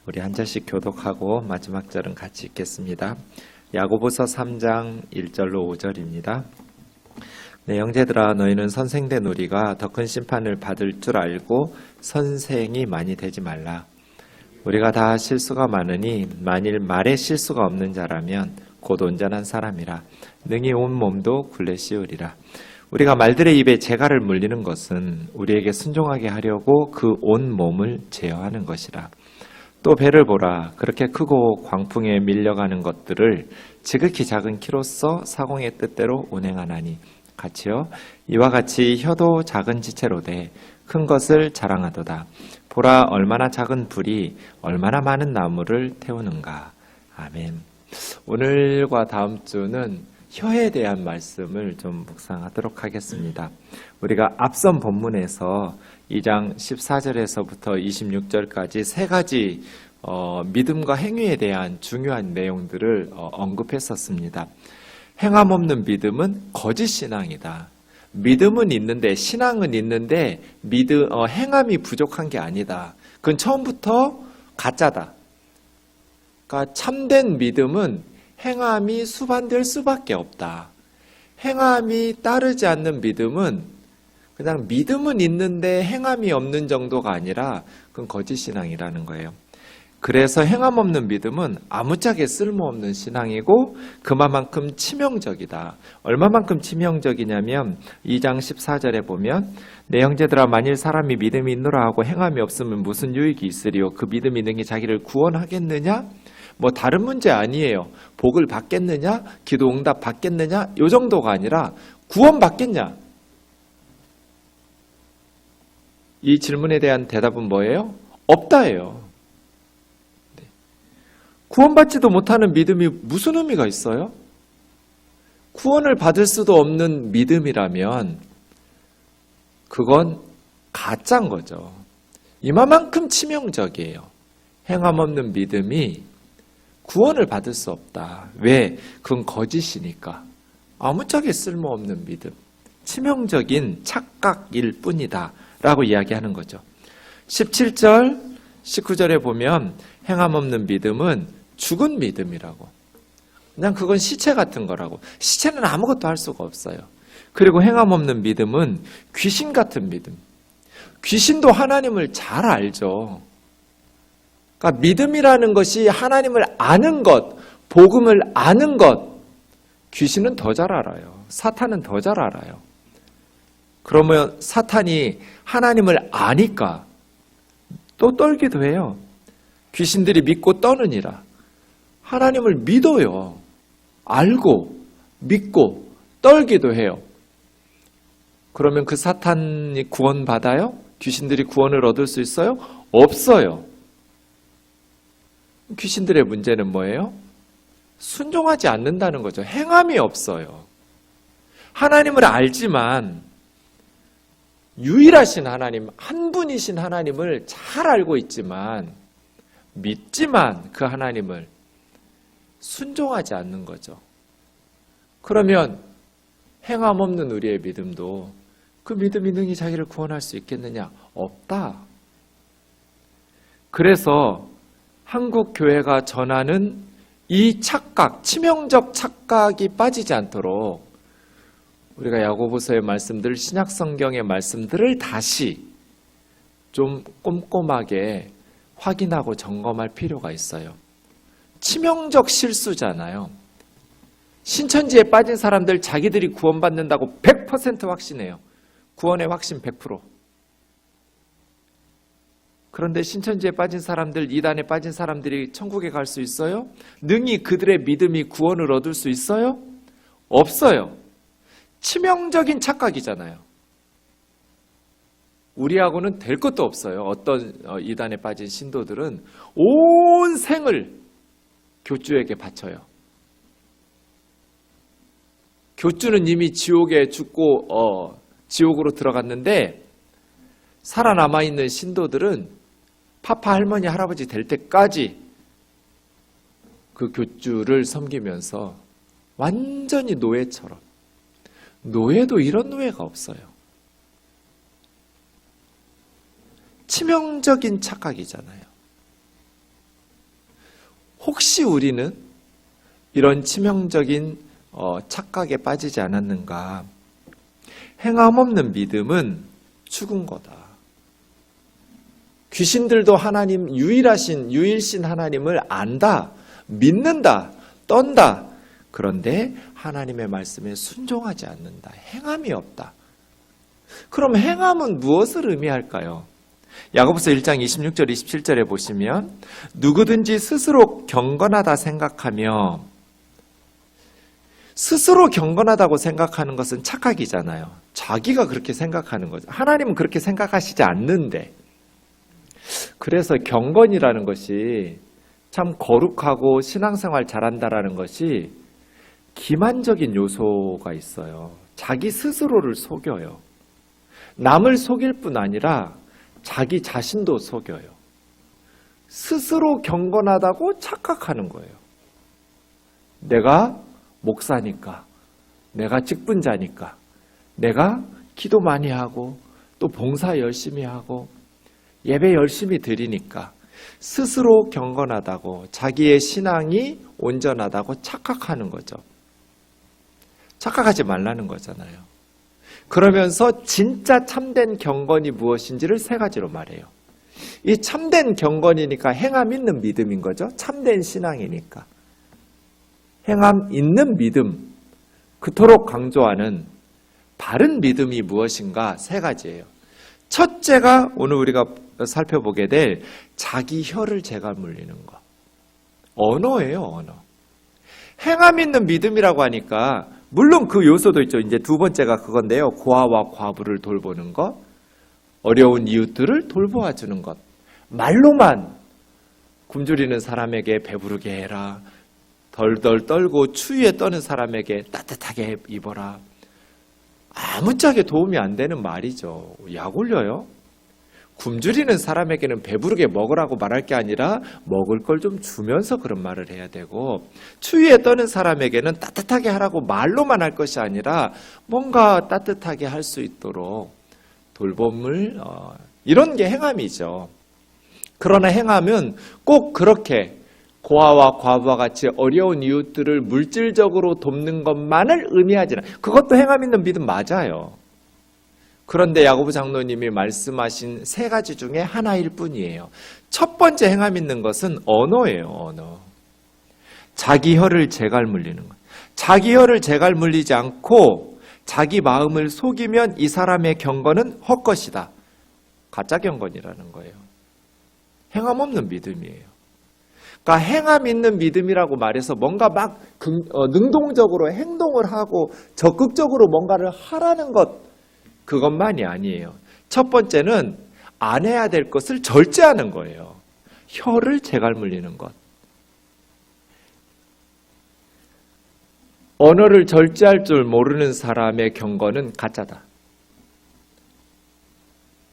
우리 한 절씩 교독하고 마지막 절은 같이 읽겠습니다. 야고보서 3장 1절로 5절입니다. 내 형제들아, 너희는 선생된 우리가 더 큰 심판을 받을 줄 알고 선생이 많이 되지 말라. 우리가 다 실수가 많으니 만일 말에 실수가 없는 자라면 곧 온전한 사람이라 능히 온 몸도 굴레 씌우리라. 우리가 말들의 입에 재갈을 물리는 것은 우리에게 순종하게 하려고 그 온 몸을 제어하는 것이라. 또 배를 보라. 그렇게 크고 광풍에 밀려가는 것들을 지극히 작은 키로써 사공의 뜻대로 운행하나니 같이요. 이와 같이 혀도 작은 지체로되 큰 것을 자랑하도다. 보라, 얼마나 작은 불이 얼마나 많은 나무를 태우는가. 아멘. 오늘과 다음 주는 혀에 대한 말씀을 좀 묵상하도록 하겠습니다. 우리가 앞선 본문에서 2장 14절에서부터 26절까지 세 가지 믿음과 행위에 대한 중요한 내용들을 언급했었습니다. 행함 없는 믿음은 거짓 신앙이다. 믿음은 있는데, 신앙은 있는데 행함이 부족한 게 아니다. 그건 처음부터 가짜다. 그러니까 참된 믿음은 행함이 수반될 수밖에 없다. 행함이 따르지 않는 믿음은 그냥 믿음은 있는데 행함이 없는 정도가 아니라 그건 거짓신앙이라는 거예요. 그래서 행함 없는 믿음은 아무짝에 쓸모없는 신앙이고 그만큼 치명적이다. 얼마만큼 치명적이냐면 2장 14절에 보면 내 형제들아, 만일 사람이 믿음이 있노라 하고 행함이 없으면 무슨 유익이 있으리요? 그 믿음이 능히 자기를 구원하겠느냐? 뭐 다른 문제 아니에요. 복을 받겠느냐? 기도 응답 받겠느냐? 이 정도가 아니라 구원 받겠냐? 이 질문에 대한 대답은 뭐예요? 없다예요. 구원받지도 못하는 믿음이 무슨 의미가 있어요? 구원을 받을 수도 없는 믿음이라면 그건 가짜인 거죠. 이만큼 치명적이에요. 행함 없는 믿음이 구원을 받을 수 없다. 왜? 그건 거짓이니까. 아무짝에 쓸모없는 믿음. 치명적인 착각일 뿐이다. 라고 이야기하는 거죠. 17절, 19절에 보면 행함 없는 믿음은 죽은 믿음이라고. 그냥 그건 시체 같은 거라고. 시체는 아무것도 할 수가 없어요. 그리고 행함 없는 믿음은 귀신 같은 믿음. 귀신도 하나님을 잘 알죠. 그러니까 믿음이라는 것이 하나님을 아는 것, 복음을 아는 것. 귀신은 더 잘 알아요. 사탄은 더 잘 알아요. 그러면 사탄이 하나님을 아니까 또 떨기도 해요. 귀신들이 믿고 떠느니라. 하나님을 믿어요. 알고 믿고 떨기도 해요. 그러면 그 사탄이 구원받아요? 귀신들이 구원을 얻을 수 있어요? 없어요. 귀신들의 문제는 뭐예요? 순종하지 않는다는 거죠. 행함이 없어요. 하나님을 알지만 유일하신 하나님, 한 분이신 하나님을 잘 알고 있지만 믿지만 그 하나님을 순종하지 않는 거죠. 그러면 행함 없는 우리의 믿음도 그 믿음이 능히 자기를 구원할 수 있겠느냐? 없다. 그래서 한국 교회가 전하는 이 착각, 치명적 착각이 빠지지 않도록 우리가 야고보서의 말씀들, 신약 성경의 말씀들을 다시 좀 꼼꼼하게 확인하고 점검할 필요가 있어요. 치명적 실수잖아요. 신천지에 빠진 사람들 자기들이 구원받는다고 100% 확신해요. 구원의 확신 100%. 그런데 신천지에 빠진 사람들, 이단에 빠진 사람들이 천국에 갈 수 있어요? 능히 그들의 믿음이 구원을 얻을 수 있어요? 없어요. 치명적인 착각이잖아요. 우리하고는 될 것도 없어요. 어떤 이단에 빠진 신도들은 온 생을 교주에게 바쳐요. 교주는 이미 지옥에 죽고 지옥으로 들어갔는데 살아남아 있는 신도들은 파파 할머니 할아버지 될 때까지 그 교주를 섬기면서 완전히 노예처럼. 노예도 이런 노예가 없어요. 치명적인 착각이잖아요. 혹시 우리는 이런 치명적인 착각에 빠지지 않았는가? 행함 없는 믿음은 죽은 거다. 귀신들도 하나님, 유일신 하나님을 안다, 믿는다, 떤다. 그런데 하나님의 말씀에 순종하지 않는다. 행함이 없다. 그럼 행함은 무엇을 의미할까요? 야고보서 1장 26절 27절에 보시면 누구든지 스스로 경건하다 생각하며, 스스로 경건하다고 생각하는 것은 착각이잖아요. 자기가 그렇게 생각하는 거죠. 하나님은 그렇게 생각하시지 않는데. 그래서 경건이라는 것이 참 거룩하고 신앙생활 잘한다라는 것이 기만적인 요소가 있어요. 자기 스스로를 속여요. 남을 속일 뿐 아니라 자기 자신도 속여요. 스스로 경건하다고 착각하는 거예요. 내가 목사니까, 내가 직분자니까, 내가 기도 많이 하고 또 봉사 열심히 하고 예배 열심히 드리니까 스스로 경건하다고, 자기의 신앙이 온전하다고 착각하는 거죠. 착각하지 말라는 거잖아요. 그러면서 진짜 참된 경건이 무엇인지를 세 가지로 말해요. 이 참된 경건이니까 행함 있는 믿음인 거죠. 참된 신앙이니까. 행함 있는 믿음, 그토록 강조하는 바른 믿음이 무엇인가? 세 가지예요. 첫째가 오늘 우리가 살펴보게 될 자기 혀를 제가 물리는 것. 언어예요, 언어. 행함 있는 믿음이라고 하니까 물론 그 요소도 있죠. 이제 두 번째가 그건데요. 고아와 과부를 돌보는 것, 어려운 이웃들을 돌보아 주는 것. 말로만 굶주리는 사람에게 배부르게 해라. 덜덜 떨고 추위에 떠는 사람에게 따뜻하게 입어라. 아무짝에 도움이 안 되는 말이죠. 약 올려요? 굶주리는 사람에게는 배부르게 먹으라고 말할 게 아니라 먹을 걸 좀 주면서 그런 말을 해야 되고, 추위에 떠는 사람에게는 따뜻하게 하라고 말로만 할 것이 아니라 뭔가 따뜻하게 할 수 있도록 돌봄을, 이런 게 행함이죠. 그러나 행함은 꼭 그렇게 고아와 과부와 같이 어려운 이웃들을 물질적으로 돕는 것만을 의미하지는, 그것도 행함 있는 믿음 맞아요. 그런데 야고보 장로님이 말씀하신 세 가지 중에 하나일 뿐이에요. 첫 번째 행함 있는 것은 언어예요, 언어. 자기 혀를 제갈 물리는 것. 자기 혀를 제갈 물리지 않고 자기 마음을 속이면 이 사람의 경건은 헛것이다. 가짜 경건이라는 거예요. 행함 없는 믿음이에요. 그러니까 행함 있는 믿음이라고 말해서 뭔가 막 능동적으로 행동을 하고 적극적으로 뭔가를 하라는 것, 그것만이 아니에요. 첫 번째는 안 해야 될 것을 절제하는 거예요. 혀를 제갈 물리는 것. 언어를 절제할 줄 모르는 사람의 경건은 가짜다.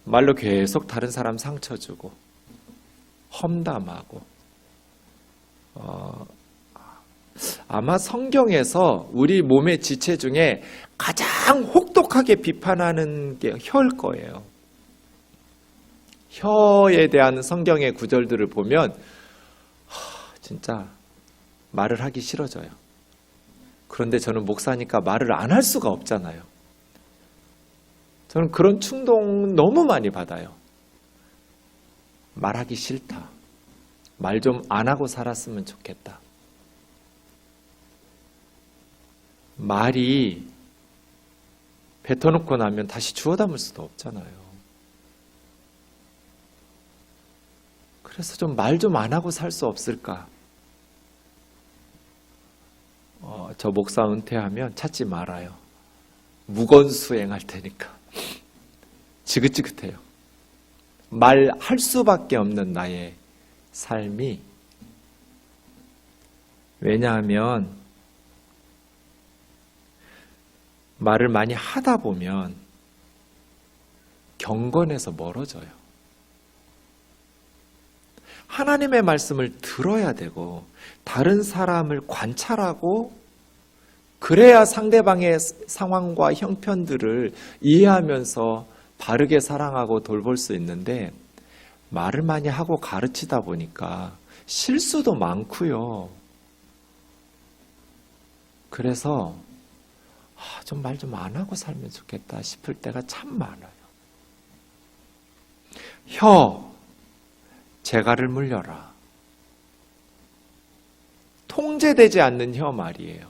말로 계속 다른 사람 상처 주고 험담하고, 아마 성경에서 우리 몸의 지체 중에 가장 혹독하게 비판하는 게 혀일 거예요. 혀에 대한 성경의 구절들을 보면 진짜 말을 하기 싫어져요. 그런데 저는 목사니까 말을 안 할 수가 없잖아요. 저는 그런 충동 너무 많이 받아요. 말하기 싫다. 말 좀 안 하고 살았으면 좋겠다. 말이 뱉어놓고 나면 다시 주워 담을 수도 없잖아요. 그래서 좀 말 좀 안 하고 살 수 없을까? 저 목사 은퇴하면 찾지 말아요. 무건수행할 테니까. 지긋지긋해요. 말할 수밖에 없는 나의 삶이. 왜냐하면 말을 많이 하다 보면 경건에서 멀어져요. 하나님의 말씀을 들어야 되고 다른 사람을 관찰하고 그래야 상대방의 상황과 형편들을 이해하면서 바르게 사랑하고 돌볼 수 있는데, 말을 많이 하고 가르치다 보니까 실수도 많고요. 그래서 좀 말 좀 안 하고 살면 좋겠다 싶을 때가 참 많아요. 혀, 재갈을 물려라. 통제되지 않는 혀 말이에요.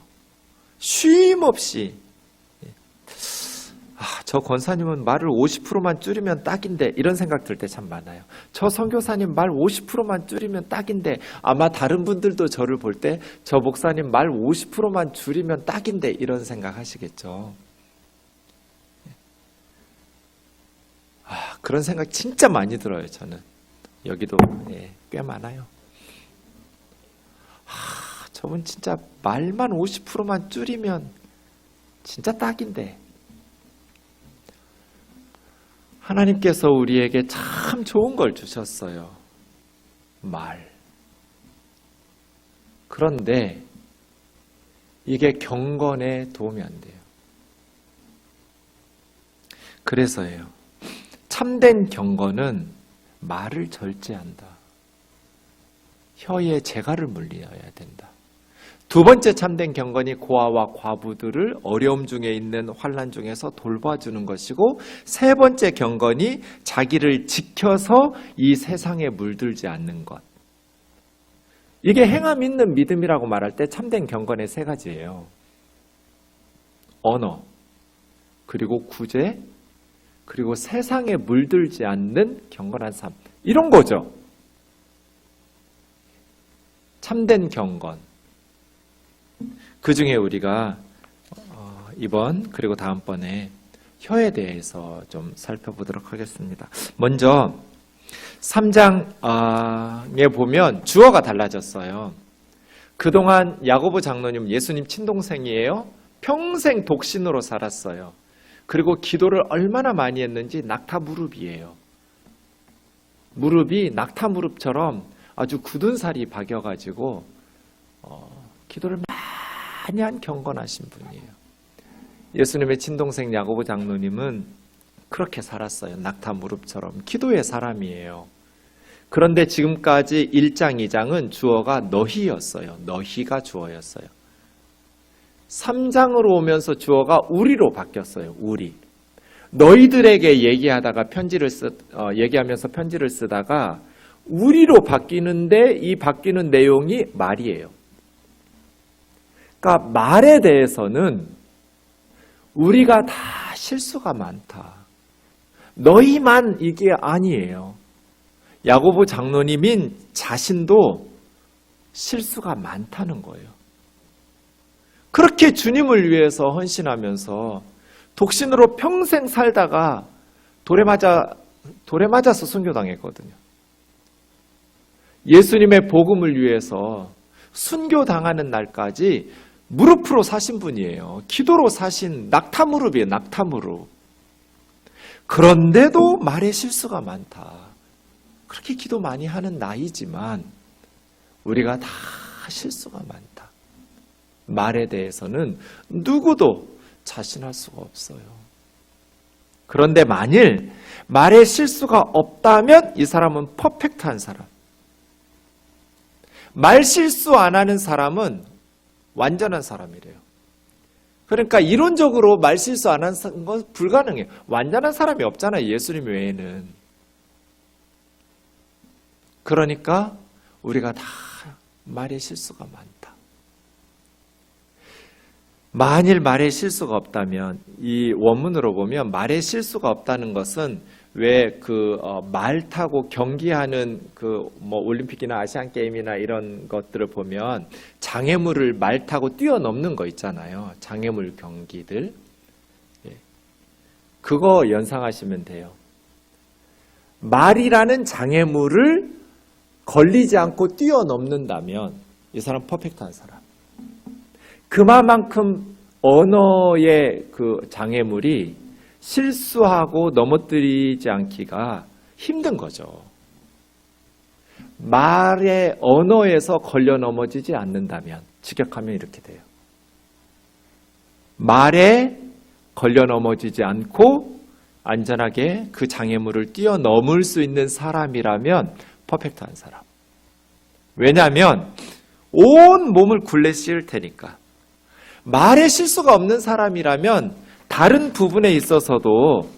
쉼 없이. 저 권사님은 말을 50%만 줄이면 딱인데 이런 생각 들 때 참 많아요. 저 선교사님 말 50%만 줄이면 딱인데 아마 다른 분들도 저를 볼 때 저 목사님 말 50%만 줄이면 딱인데 이런 생각 하시겠죠. 그런 생각 진짜 많이 들어요. 저는 여기도 꽤 많아요. 저분 진짜 말만 50%만 줄이면 진짜 딱인데. 하나님께서 우리에게 참 좋은 걸 주셨어요. 말. 그런데 이게 경건에 도움이 안 돼요. 그래서예요. 참된 경건은 말을 절제한다. 혀에 재갈을 물려야 된다. 두 번째 참된 경건이 고아와 과부들을 어려움 중에 있는 환난 중에서 돌봐주는 것이고, 세 번째 경건이 자기를 지켜서 이 세상에 물들지 않는 것. 이게 행함 있는 믿음이라고 말할 때 참된 경건의 세 가지예요. 언어, 그리고 구제, 그리고 세상에 물들지 않는 경건한 삶. 이런 거죠. 참된 경건. 그 중에 우리가 이번 그리고 다음번에 혀에 대해서 좀 살펴보도록 하겠습니다. 먼저 3장에 보면 주어가 달라졌어요. 그동안 야고보 장로님 예수님 친동생이에요. 평생 독신으로 살았어요. 그리고 기도를 얼마나 많이 했는지 낙타 무릎이에요. 무릎이 낙타 무릎처럼 아주 굳은 살이 박여가지고 기도를 많이 한 경건하신 분이에요. 예수님의 친동생 야고보 장로님은 그렇게 살았어요. 낙타 무릎처럼 기도의 사람이에요. 그런데 지금까지 1장, 2장은 주어가 너희였어요. 너희가 주어였어요. 3장으로 오면서 주어가 우리로 바뀌었어요. 우리. 너희들에게 얘기하다가 얘기하면서 편지를 쓰다가 우리로 바뀌는데 이 바뀌는 내용이 말이에요. 그러니까 말에 대해서는 우리가 다 실수가 많다. 너희만 이게 아니에요. 야고보 장로님인 자신도 실수가 많다는 거예요. 그렇게 주님을 위해서 헌신하면서 독신으로 평생 살다가 돌에 맞아서 순교당했거든요. 예수님의 복음을 위해서 순교당하는 날까지 무릎으로 사신 분이에요. 기도로 사신 낙타무릎이에요. 낙타무릎. 그런데도 말에 실수가 많다. 그렇게 기도 많이 하는 나이지만 우리가 다 실수가 많다. 말에 대해서는 누구도 자신할 수가 없어요. 그런데 만일 말에 실수가 없다면 이 사람은 퍼펙트한 사람. 말 실수 안 하는 사람은 완전한 사람이래요. 그러니까 이론적으로 말 실수 안 하는 건 불가능해요. 완전한 사람이 없잖아요. 예수님 외에는. 그러니까 우리가 다 말에 실수가 많다. 만일 말에 실수가 없다면 이 원문으로 보면 말에 실수가 없다는 것은 왜 말 타고 경기하는 올림픽이나 아시안 게임이나 이런 것들을 보면 장애물을 말 타고 뛰어넘는 거 있잖아요. 장애물 경기들. 그거 연상하시면 돼요. 말이라는 장애물을 걸리지 않고 뛰어넘는다면 이 사람 퍼펙트한 사람. 그만큼 언어의 그 장애물이 실수하고 넘어뜨리지 않기가 힘든 거죠. 말의 언어에서 걸려 넘어지지 않는다면 직역하면 이렇게 돼요. 말에 걸려 넘어지지 않고 안전하게 그 장애물을 뛰어넘을 수 있는 사람이라면 퍼펙트한 사람. 왜냐하면 온 몸을 굴레 씌울 테니까. 말에 실수가 없는 사람이라면 다른 부분에 있어서도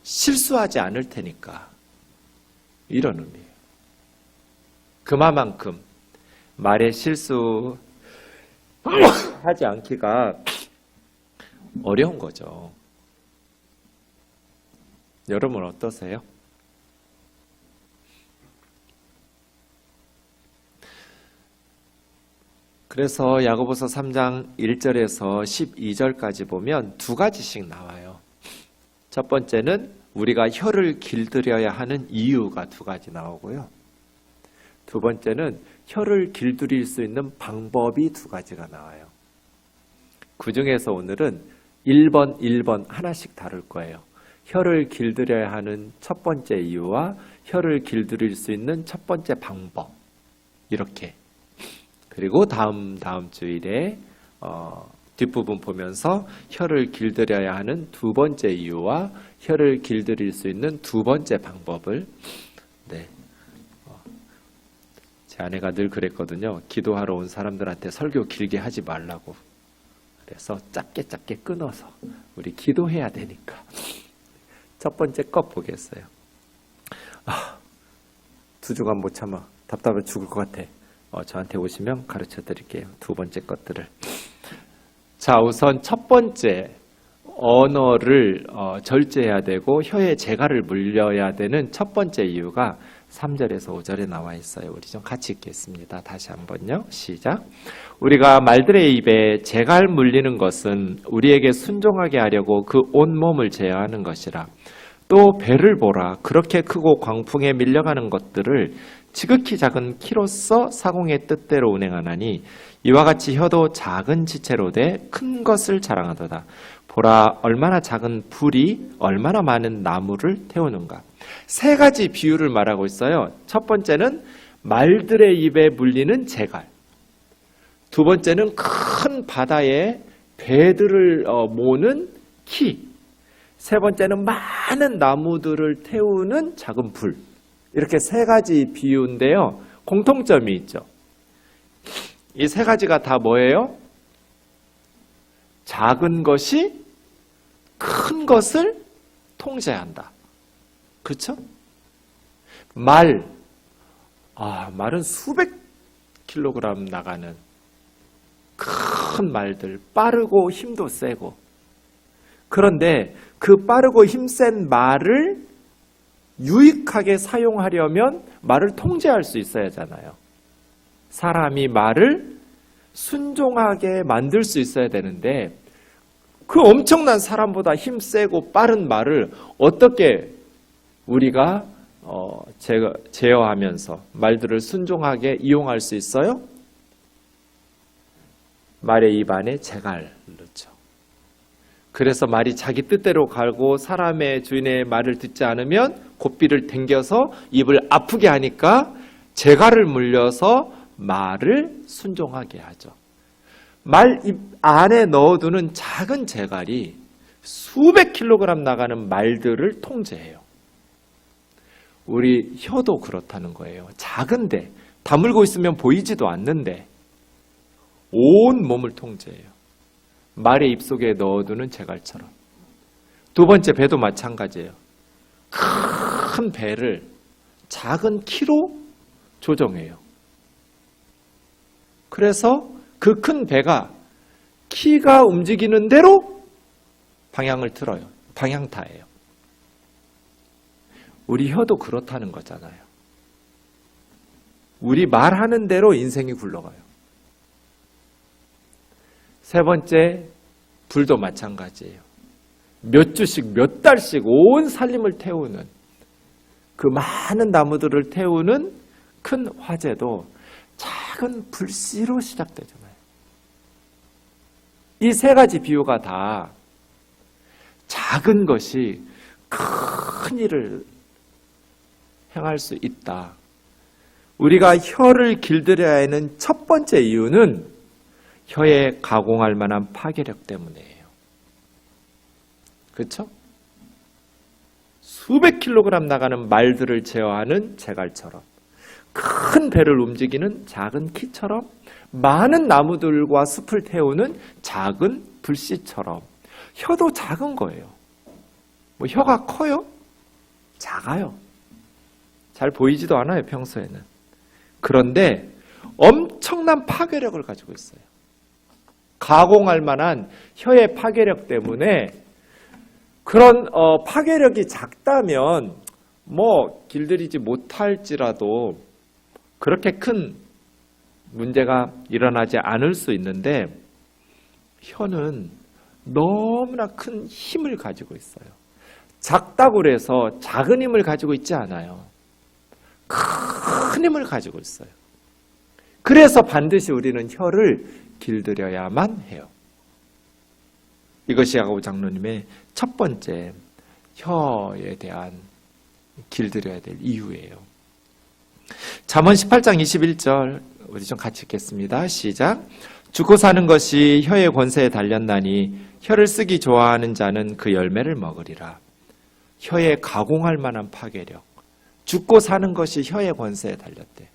실수하지 않을 테니까. 이런 의미예요. 그만큼 말에 실수하지 않기가 어려운 거죠. 여러분 어떠세요? 그래서 야고보서 3장 1절에서 12절까지 보면 두 가지씩 나와요. 첫 번째는 우리가 혀를 길들여야 하는 이유가 두 가지 나오고요. 두 번째는 혀를 길들일 수 있는 방법이 두 가지가 나와요. 그 중에서 오늘은 1번 하나씩 다룰 거예요. 혀를 길들여야 하는 첫 번째 이유와 혀를 길들일 수 있는 첫 번째 방법. 이렇게. 그리고 다음 주일에 뒷부분 보면서 혀를 길들여야 하는 두 번째 이유와 혀를 길들일 수 있는 두 번째 방법을 제 아내가 늘 그랬거든요. 기도하러 온 사람들한테 설교 길게 하지 말라고. 그래서 짧게 끊어서 우리 기도해야 되니까. 첫 번째 것 보겠어요. 2주간 못 참아. 답답해 죽을 것 같아. 저한테 오시면 가르쳐 드릴게요. 두 번째 것들을. 자, 우선 첫 번째 언어를 절제해야 되고 혀에 재갈을 물려야 되는 첫 번째 이유가 3절에서 5절에 나와 있어요. 우리 좀 같이 읽겠습니다. 다시 한번요. 시작. 우리가 말들의 입에 재갈 물리는 것은 우리에게 순종하게 하려고 그 온몸을 제어하는 것이라. 또 배를 보라. 그렇게 크고 광풍에 밀려가는 것들을 지극히 작은 키로서 사공의 뜻대로 운행하나니 이와 같이 혀도 작은 지체로 돼 큰 것을 자랑하도다. 보라, 얼마나 작은 불이 얼마나 많은 나무를 태우는가. 세 가지 비유를 말하고 있어요. 첫 번째는 말들의 입에 물리는 재갈. 두 번째는 큰 바다에 배들을 모는 키. 세 번째는 많은 나무들을 태우는 작은 불. 이렇게 세 가지 비유인데요. 공통점이 있죠. 이 세 가지가 다 뭐예요? 작은 것이 큰 것을 통제한다. 그렇죠? 말은 수백 킬로그램 나가는 큰 말들, 빠르고 힘도 세고. 그런데 그 빠르고 힘센 말을 유익하게 사용하려면 말을 통제할 수 있어야 하잖아요. 사람이 말을 순종하게 만들 수 있어야 되는데 그 엄청난 사람보다 힘세고 빠른 말을 어떻게 우리가 제어하면서 말들을 순종하게 이용할 수 있어요? 말의 입 안에 재갈 넣죠. 그래서 말이 자기 뜻대로 가고 사람의 주인의 말을 듣지 않으면 고삐를 당겨서 입을 아프게 하니까 재갈을 물려서 말을 순종하게 하죠. 말 입 안에 넣어두는 작은 재갈이 수백 킬로그램 나가는 말들을 통제해요. 우리 혀도 그렇다는 거예요. 작은데 다물고 있으면 보이지도 않는데 온 몸을 통제해요. 말의 입속에 넣어두는 재갈처럼. 두 번째 배도 마찬가지예요. 큰 배를 작은 키로 조정해요. 그래서 그 큰 배가 키가 움직이는 대로 방향을 틀어요. 방향타예요. 우리 혀도 그렇다는 거잖아요. 우리 말하는 대로 인생이 굴러가요. 세 번째, 불도 마찬가지예요. 몇 주씩, 몇 달씩 온 살림을 태우는 그 많은 나무들을 태우는 큰 화재도 작은 불씨로 시작되잖아요. 이 세 가지 비유가 다 작은 것이 큰 일을 행할 수 있다. 우리가 혀를 길들여야 하는 첫 번째 이유는 혀에 가공할 만한 파괴력 때문이에요. 그렇죠? 수백 킬로그램 나가는 말들을 제어하는 재갈처럼 큰 배를 움직이는 작은 키처럼, 많은 나무들과 숲을 태우는 작은 불씨처럼 혀도 작은 거예요. 뭐 혀가 커요? 작아요. 잘 보이지도 않아요, 평소에는. 그런데 엄청난 파괴력을 가지고 있어요. 가공할 만한 혀의 파괴력 때문에 그런 파괴력이 작다면 뭐 길들이지 못할지라도 그렇게 큰 문제가 일어나지 않을 수 있는데, 혀는 너무나 큰 힘을 가지고 있어요. 작다고 해서 작은 힘을 가지고 있지 않아요. 큰 힘을 가지고 있어요. 그래서 반드시 우리는 혀를 길들여야만 해요. 이것이 야고보 장로님의 첫 번째 혀에 대한 길들여야 될 이유예요. 잠언 18장 21절 우리 좀 같이 읽겠습니다. 시작. 죽고 사는 것이 혀의 권세에 달렸나니 혀를 쓰기 좋아하는 자는 그 열매를 먹으리라. 혀에 가공할 만한 파괴력. 죽고 사는 것이 혀의 권세에 달렸대.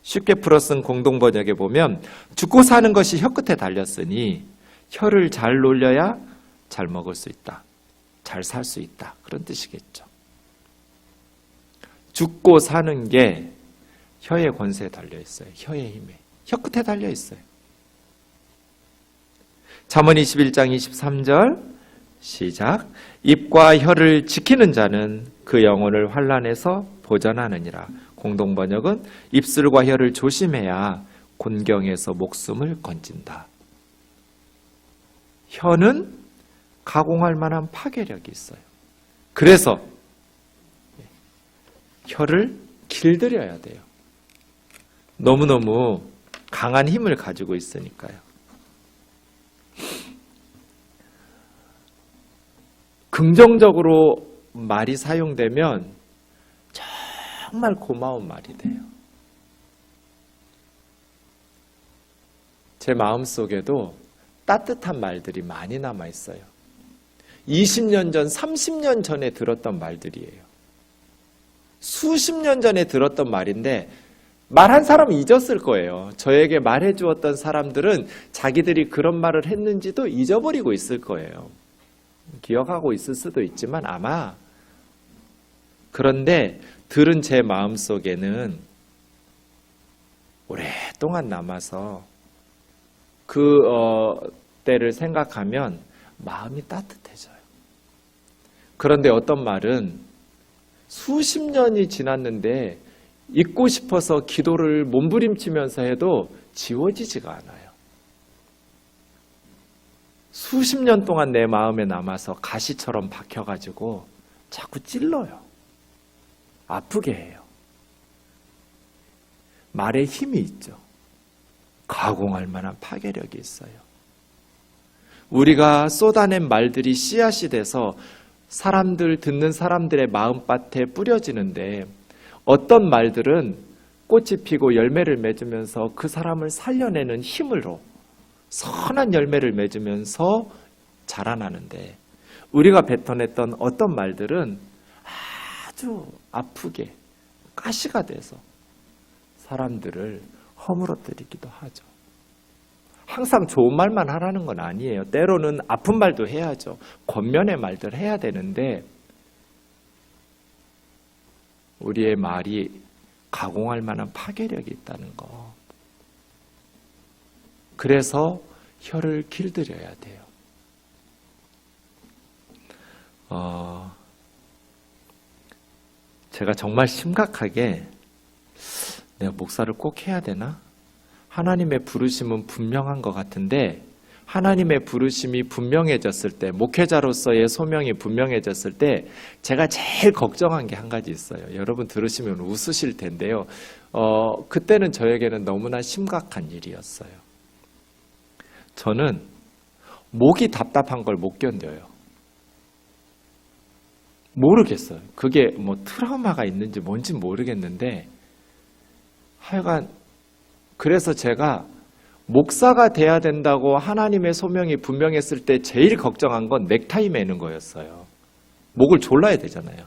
쉽게 풀어 쓴 공동번역에 보면 죽고 사는 것이 혀 끝에 달렸으니 혀를 잘 놀려야 잘 먹을 수 있다. 잘 살 수 있다. 그런 뜻이겠죠. 죽고 사는 게 혀의 권세에 달려있어요. 혀의 힘에. 혀 끝에 달려있어요. 잠언 21장 23절 시작. 입과 혀를 지키는 자는 그 영혼을 환난에서 보전하느니라. 공동번역은 입술과 혀를 조심해야 곤경에서 목숨을 건진다. 혀는 가공할 만한 파괴력이 있어요. 그래서 혀를 길들여야 돼요. 너무너무 강한 힘을 가지고 있으니까요. 긍정적으로 말이 사용되면 정말 고마운 말이 돼요. 제 마음속에도 따뜻한 말들이 많이 남아있어요. 20년 전, 30년 전에 들었던 말들이에요. 수십 년 전에 들었던 말인데 말한 사람은 잊었을 거예요. 저에게 말해 주었던 사람들은 자기들이 그런 말을 했는지도 잊어버리고 있을 거예요. 기억하고 있을 수도 있지만 아마. 그런데 들은 제 마음속에는 오랫동안 남아서 그 때를 생각하면 마음이 따뜻해져요. 그런데 어떤 말은 수십 년이 지났는데 잊고 싶어서 기도를 몸부림치면서 해도 지워지지가 않아요. 수십 년 동안 내 마음에 남아서 가시처럼 박혀가지고 자꾸 찔러요. 아프게 해요. 말에 힘이 있죠. 가공할 만한 파괴력이 있어요. 우리가 쏟아낸 말들이 씨앗이 돼서 듣는 사람들의 마음밭에 뿌려지는데, 어떤 말들은 꽃이 피고 열매를 맺으면서 그 사람을 살려내는 힘으로 선한 열매를 맺으면서 자라나는데, 우리가 뱉어냈던 어떤 말들은 아주 아프게 가시가 돼서 사람들을 허물어뜨리기도 하죠. 항상 좋은 말만 하라는 건 아니에요. 때로는 아픈 말도 해야죠. 권면의 말들 해야 되는데 우리의 말이 가공할 만한 파괴력이 있다는 거. 그래서 혀를 길들여야 돼요. 제가 정말 심각하게 내가 목사를 꼭 해야 되나? 하나님의 부르심은 분명한 것 같은데, 하나님의 부르심이 분명해졌을 때, 목회자로서의 소명이 분명해졌을 때 제가 제일 걱정한 게 한 가지 있어요. 여러분 들으시면 웃으실 텐데요. 그때는 저에게는 너무나 심각한 일이었어요. 저는 목이 답답한 걸 못 견뎌요. 모르겠어요. 그게 뭐 트라우마가 있는지 뭔지 모르겠는데, 하여간 그래서 제가 목사가 돼야 된다고 하나님의 소명이 분명했을 때 제일 걱정한 건 넥타이 매는 거였어요. 목을 졸라야 되잖아요.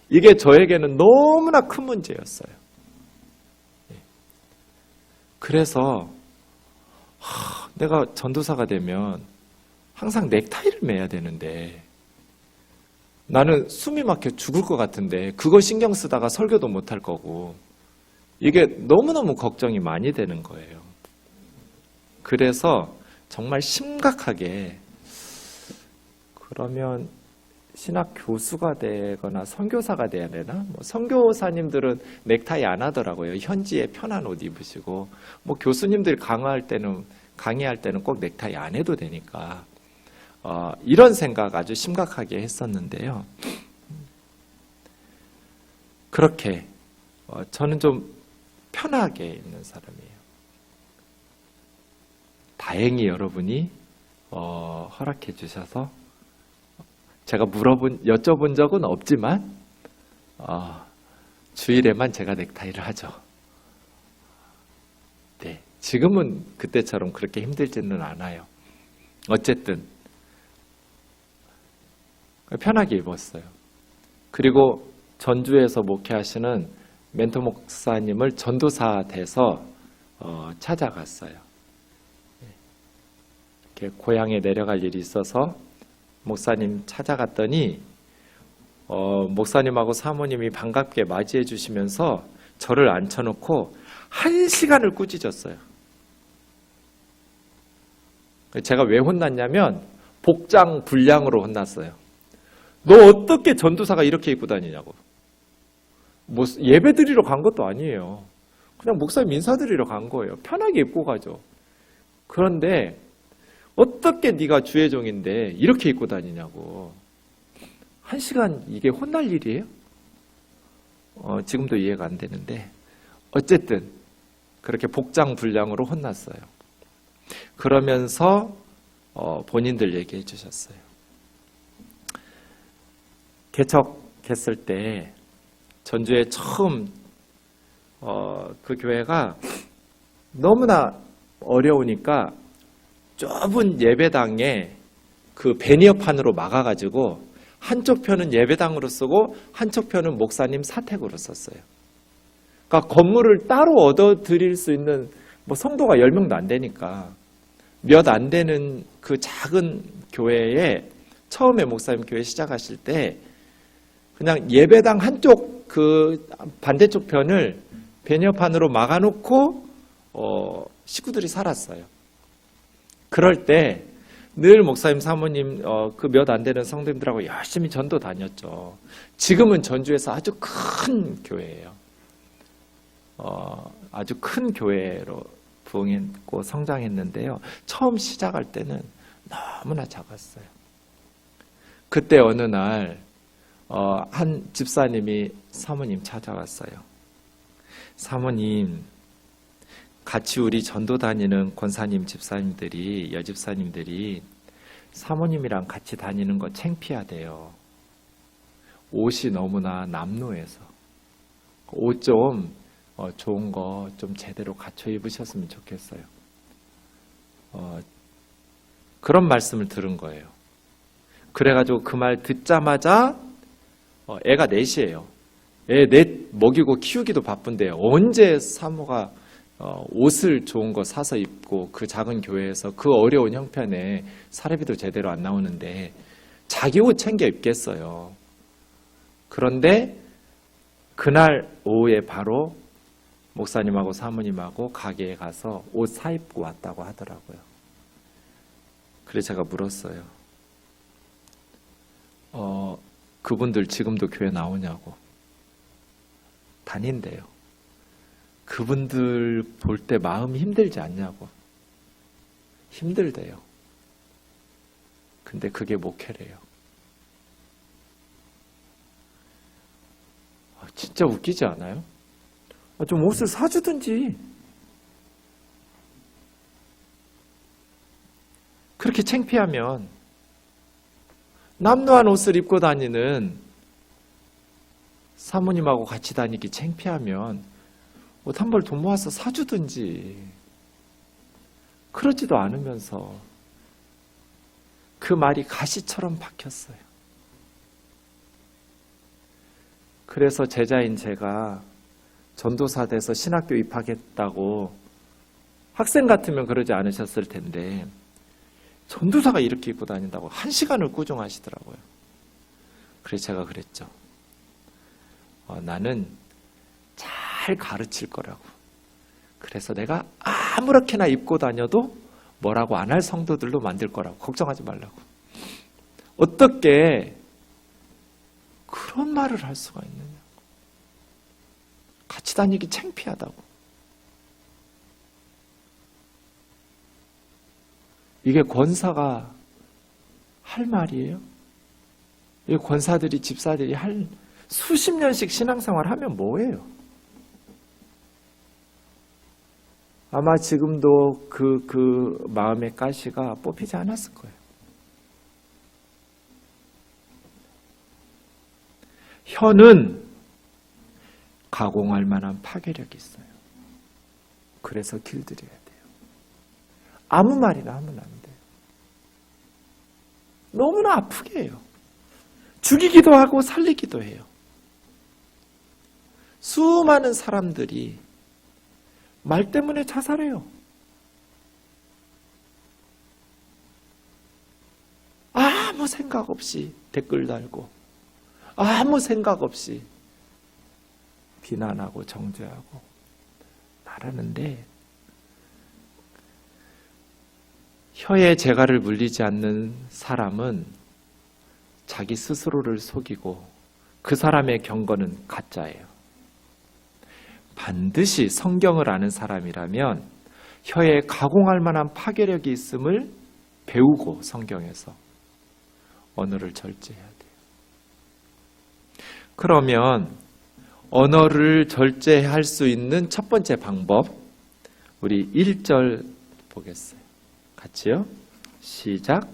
이게 저에게는 너무나 큰 문제였어요. 그래서 내가 전도사가 되면 항상 넥타이를 매야 되는데 나는 숨이 막혀 죽을 것 같은데 그거 신경 쓰다가 설교도 못할 거고 이게 너무너무 걱정이 많이 되는 거예요. 그래서 정말 심각하게 그러면 신학 교수가 되거나 선교사가 돼야 되나? 선교사님들은 넥타이 안 하더라고요. 현지에 편한 옷 입으시고 교수님들 강의할 때는 꼭 넥타이 안 해도 되니까 이런 생각 아주 심각하게 했었는데요. 그렇게 저는 좀 편하게 있는 사람이에요. 다행히 여러분이 허락해 주셔서 제가 여쭤본 적은 없지만 주일에만 제가 넥타이를 하죠. 네, 지금은 그때처럼 그렇게 힘들지는 않아요. 어쨌든 편하게 입었어요. 그리고 전주에서 목회하시는 멘토 목사님을 전도사 돼서 찾아갔어요. 이렇게 고향에 내려갈 일이 있어서 목사님 찾아갔더니 목사님하고 사모님이 반갑게 맞이해 주시면서 저를 앉혀놓고 1시간을 꾸짖었어요. 제가 왜 혼났냐면 복장 불량으로 혼났어요. 너 어떻게 전도사가 이렇게 입고 다니냐고. 예배 드리러 간 것도 아니에요. 그냥 목사님 인사드리러 간 거예요. 편하게 입고 가죠. 그런데 어떻게 네가 주의 종인데 이렇게 입고 다니냐고. 1시간 이게 혼날 일이에요? 지금도 이해가 안 되는데 어쨌든 그렇게 복장 불량으로 혼났어요. 그러면서 본인들 얘기해 주셨어요. 개척했을 때 전주에 처음 그 교회가 너무나 어려우니까 좁은 예배당에 그 베니어판으로 막아가지고 한쪽 편은 예배당으로 쓰고 한쪽 편은 목사님 사택으로 썼어요. 그러니까 건물을 따로 얻어 드릴 수 있는 성도가 10명도 안 되니까 몇 안 되는 그 작은 교회에 처음에 목사님 교회 시작하실 때 그냥 예배당 한쪽 그 반대쪽 편을 베니어판으로 막아놓고 식구들이 살았어요. 그럴 때 늘 목사님 사모님 그 몇 안 되는 성도님들하고 열심히 전도 다녔죠. 지금은 전주에서 아주 큰 교회예요. 아주 큰 교회로 부흥했고 성장했는데요. 처음 시작할 때는 너무나 작았어요. 그때 어느 날 한 집사님이 사모님 찾아왔어요. 사모님, 같이 우리 전도 다니는 권사님 집사님들이, 여집사님들이 사모님이랑 같이 다니는 거 창피하대요. 옷이 너무나 남루해서 옷 좀 좋은 거 좀 제대로 갖춰 입으셨으면 좋겠어요. 그런 말씀을 들은 거예요. 그래가지고 그 말 듣자마자 애가 넷이에요. 애 넷 먹이고 키우기도 바쁜데 언제 사모가 옷을 좋은 거 사서 입고 그 작은 교회에서 그 어려운 형편에 사례비도 제대로 안 나오는데 자기 옷 챙겨 입겠어요. 그런데 그날 오후에 바로 목사님하고 사모님하고 가게에 가서 옷 사입고 왔다고 하더라고요. 그래서 제가 물었어요. 그분들 지금도 교회 나오냐고. 다닌대요. 그분들 볼 때 마음이 힘들지 않냐고. 힘들대요. 근데 그게 목회래요. 진짜 웃기지 않아요? 좀 옷을 사주든지. 그렇게 창피하면 남루한 옷을 입고 다니는 사모님하고 같이 다니기 창피하면 옷 한 벌 돈 모아서 사주든지. 그러지도 않으면서 그 말이 가시처럼 박혔어요. 그래서 제자인 제가 전도사 돼서 신학교 입학했다고 학생 같으면 그러지 않으셨을 텐데 전도사가 이렇게 입고 다닌다고 1시간을 꾸중하시더라고요. 그래서 제가 그랬죠. 나는 잘 가르칠 거라고. 그래서 내가 아무렇게나 입고 다녀도 뭐라고 안 할 성도들로 만들 거라고. 걱정하지 말라고. 어떻게 그런 말을 할 수가 있느냐. 같이 다니기 창피하다고. 이게 권사가 할 말이에요? 이 권사들이, 집사들이 할 수십 년씩 신앙생활 하면 뭐예요? 아마 지금도 그 마음의 가시가 뽑히지 않았을 거예요. 혀는 가공할 만한 파괴력이 있어요. 그래서 길들여야 돼요. 아무 말이나 하면 안 돼요. 너무나 아프게 해요. 죽이기도 하고 살리기도 해요. 수많은 사람들이 말 때문에 자살해요. 아무 생각 없이 댓글 달고 아무 생각 없이 비난하고 정죄하고 말하는데 혀에 재갈을 물리지 않는 사람은 자기 스스로를 속이고 그 사람의 경건은 가짜예요. 반드시 성경을 아는 사람이라면 혀에 가공할 만한 파괴력이 있음을 배우고 성경에서 언어를 절제해야 돼요. 그러면 언어를 절제할 수 있는 첫 번째 방법, 우리 1절 보겠어요. 같이요. 시작.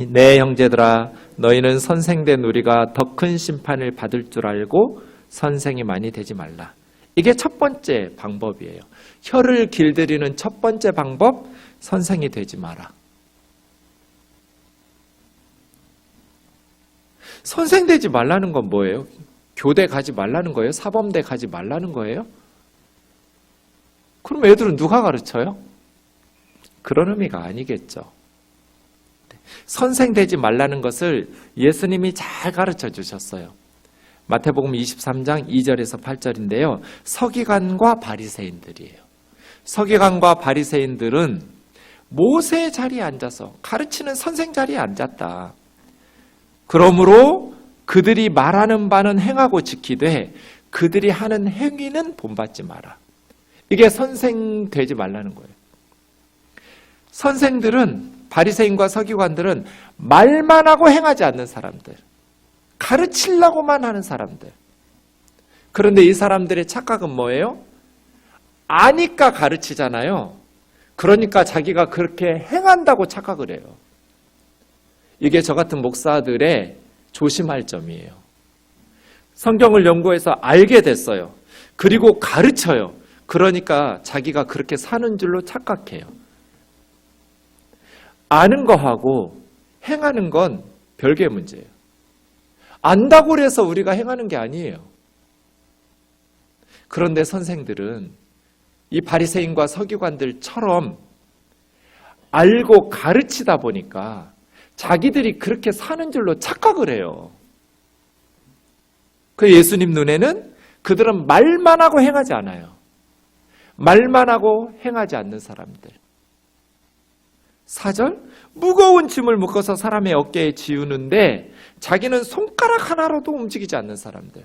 내 형제들아, 너희는 선생된 우리가 더 큰 심판을 받을 줄 알고 선생이 많이 되지 말라. 이게 첫 번째 방법이에요. 혀를 길들이는 첫 번째 방법, 선생이 되지 마라. 선생 되지 말라는 건 뭐예요? 교대 가지 말라는 거예요? 사범대 가지 말라는 거예요? 그럼 애들은 누가 가르쳐요? 그런 의미가 아니겠죠. 선생 되지 말라는 것을 예수님이 잘 가르쳐 주셨어요. 마태복음 23장 2절에서 8절인데요. 서기관과 바리새인들이에요. 서기관과 바리새인들은 모세 자리에 앉아서 가르치는 선생 자리에 앉았다. 그러므로 그들이 말하는 바는 행하고 지키되 그들이 하는 행위는 본받지 마라. 이게 선생 되지 말라는 거예요. 선생들은, 바리새인과 서기관들은 말만 하고 행하지 않는 사람들, 가르치려고만 하는 사람들. 그런데 이 사람들의 착각은 뭐예요? 아니까 가르치잖아요. 그러니까 자기가 그렇게 행한다고 착각을 해요. 이게 저 같은 목사들의 조심할 점이에요. 성경을 연구해서 알게 됐어요. 그리고 가르쳐요. 그러니까 자기가 그렇게 사는 줄로 착각해요. 아는 거하고 행하는 건 별개의 문제예요. 안다고 해서 우리가 행하는 게 아니에요. 그런데 선생들은 이 바리새인과 서기관들처럼 알고 가르치다 보니까 자기들이 그렇게 사는 줄로 착각을 해요. 그 예수님 눈에는 그들은 말만 하고 행하지 않아요. 말만 하고 행하지 않는 사람들. 4절, 무거운 짐을 묶어서 사람의 어깨에 지우는데 자기는 손가락 하나로도 움직이지 않는 사람들.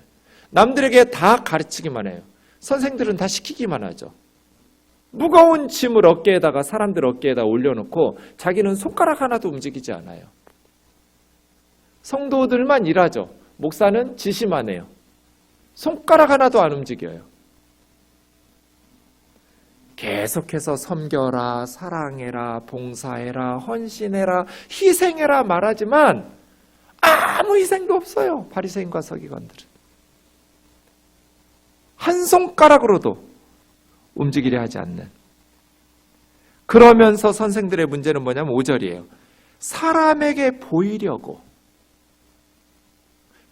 남들에게 다 가르치기만 해요. 선생들은 다 시키기만 하죠. 무거운 짐을 어깨에다가, 사람들 어깨에다 올려놓고 자기는 손가락 하나도 움직이지 않아요. 성도들만 일하죠. 목사는 지시만 해요. 손가락 하나도 안 움직여요. 계속해서 섬겨라, 사랑해라, 봉사해라, 헌신해라, 희생해라 말하지만 아무 희생도 없어요. 바리새인과 서기관들은. 한 손가락으로도 움직이려 하지 않는. 그러면서 선생들의 문제는 뭐냐면 5절이에요. 사람에게 보이려고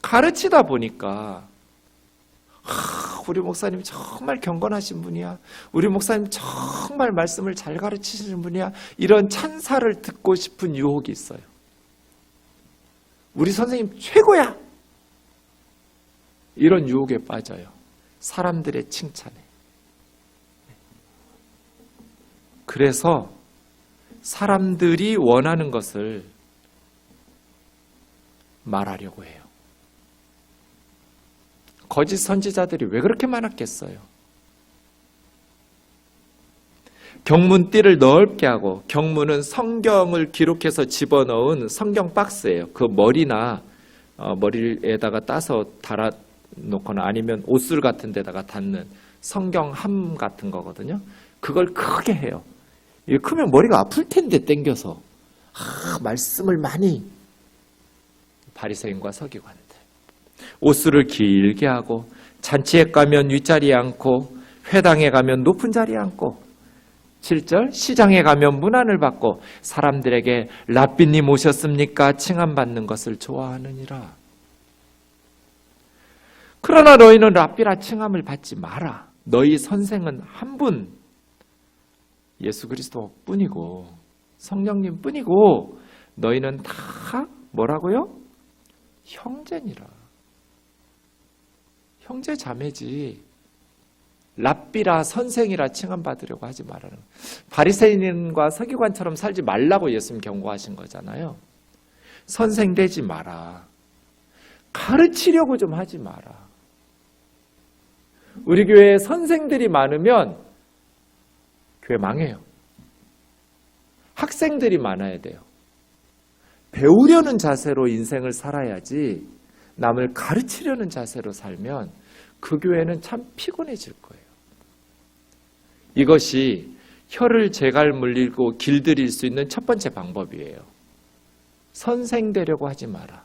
가르치다 보니까 우리 목사님 정말 경건하신 분이야. 우리 목사님 정말 말씀을 잘 가르치시는 분이야. 이런 찬사를 듣고 싶은 유혹이 있어요. 우리 선생님 최고야. 이런 유혹에 빠져요. 사람들의 칭찬에. 그래서 사람들이 원하는 것을 말하려고 해요. 거짓 선지자들이 왜 그렇게 많았겠어요? 경문띠를 넓게 하고, 경문은 성경을 기록해서 집어넣은 성경 박스예요. 그 머리나 머리에다가 따서 달아놓거나 아니면 옷술 같은 데다가 닿는 성경함 같은 거거든요. 그걸 크게 해요. 이게 크면 머리가 아플 텐데 땡겨서. 말씀을 많이. 바리새인과 서기관들. 옷술을 길게 하고, 잔치에 가면 윗자리에 앉고, 회당에 가면 높은 자리에 앉고, 7절 시장에 가면 문안을 받고 사람들에게 랍비님 오셨습니까? 칭함받는 것을 좋아하느니라. 그러나 너희는 랍비라 칭함을 받지 마라. 너희 선생은 한 분, 예수 그리스도 뿐이고 성령님 뿐이고 너희는 다 뭐라고요? 형제니라. 형제 자매지. 랍비라 선생이라 칭함받으려고 하지 말라는 거예요. 바리새인과 서기관처럼 살지 말라고 예수님 경고하신 거잖아요. 선생 되지 마라. 가르치려고 좀 하지 마라. 우리 교회에 선생들이 많으면 교회 망해요. 학생들이 많아야 돼요. 배우려는 자세로 인생을 살아야지 남을 가르치려는 자세로 살면 그 교회는 참 피곤해질 거예요. 이것이 혀를 제갈 물리고 길들일 수 있는 첫 번째 방법이에요. 선생 되려고 하지 마라.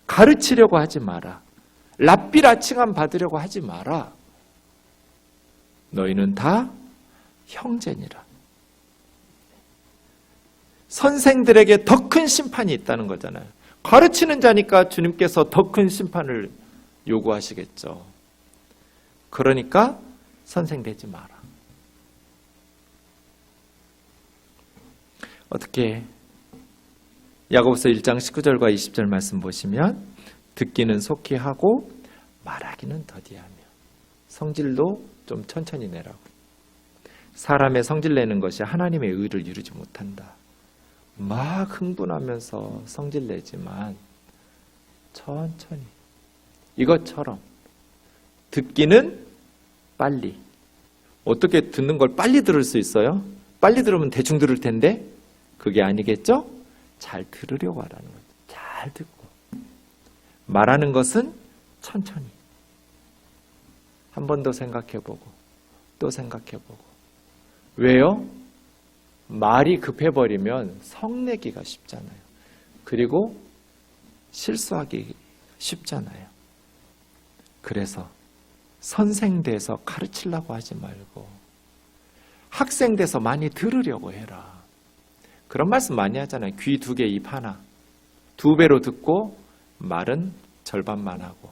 가르치려고 하지 마라. 랍비라 칭함 받으려고 하지 마라. 너희는 다 형제니라. 선생들에게 더 큰 심판이 있다는 거잖아요. 가르치는 자니까 주님께서 더 큰 심판을 요구하시겠죠. 그러니까 선생 되지 마라. 어떻게 야고보서 1장 19절과 20절 말씀 보시면 듣기는 속히 하고 말하기는 더디하며 성질도 좀 천천히 내라고. 사람의 성질 내는 것이 하나님의 의를 이루지 못한다. 막 흥분하면서 성질 내지만 천천히. 이것처럼 듣기는 빨리. 어떻게 듣는 걸 빨리 들을 수 있어요? 빨리 들으면 대충 들을 텐데 그게 아니겠죠? 잘 들으려고 하라는 거죠. 잘 듣고. 말하는 것은 천천히. 한 번 더 생각해보고 또 생각해보고. 왜요? 말이 급해버리면 성내기가 쉽잖아요. 그리고 실수하기 쉽잖아요. 그래서 선생 돼서 가르치려고 하지 말고 학생 돼서 많이 들으려고 해라. 그런 말씀 많이 하잖아요. 귀 2개, 입 하나. 2배로 듣고 말은 절반만 하고.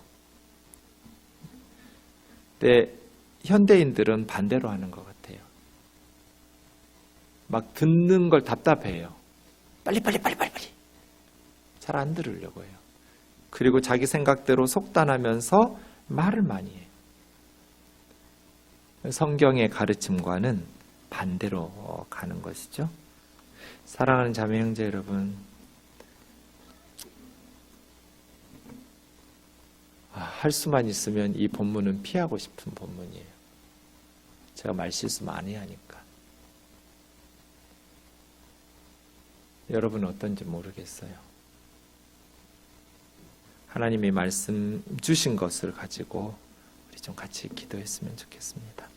근데 현대인들은 반대로 하는 것 같아요. 막 듣는 걸 답답해요. 빨리. 잘 안 들으려고 해요. 그리고 자기 생각대로 속단하면서 말을 많이 해요. 성경의 가르침과는 반대로 가는 것이죠. 사랑하는 자매 형제 여러분, 할 수만 있으면 이 본문은 피하고 싶은 본문이에요. 제가 말실수 많이 하니까. 여러분은 어떤지 모르겠어요. 하나님이 말씀 주신 것을 가지고 우리 좀 같이 기도했으면 좋겠습니다.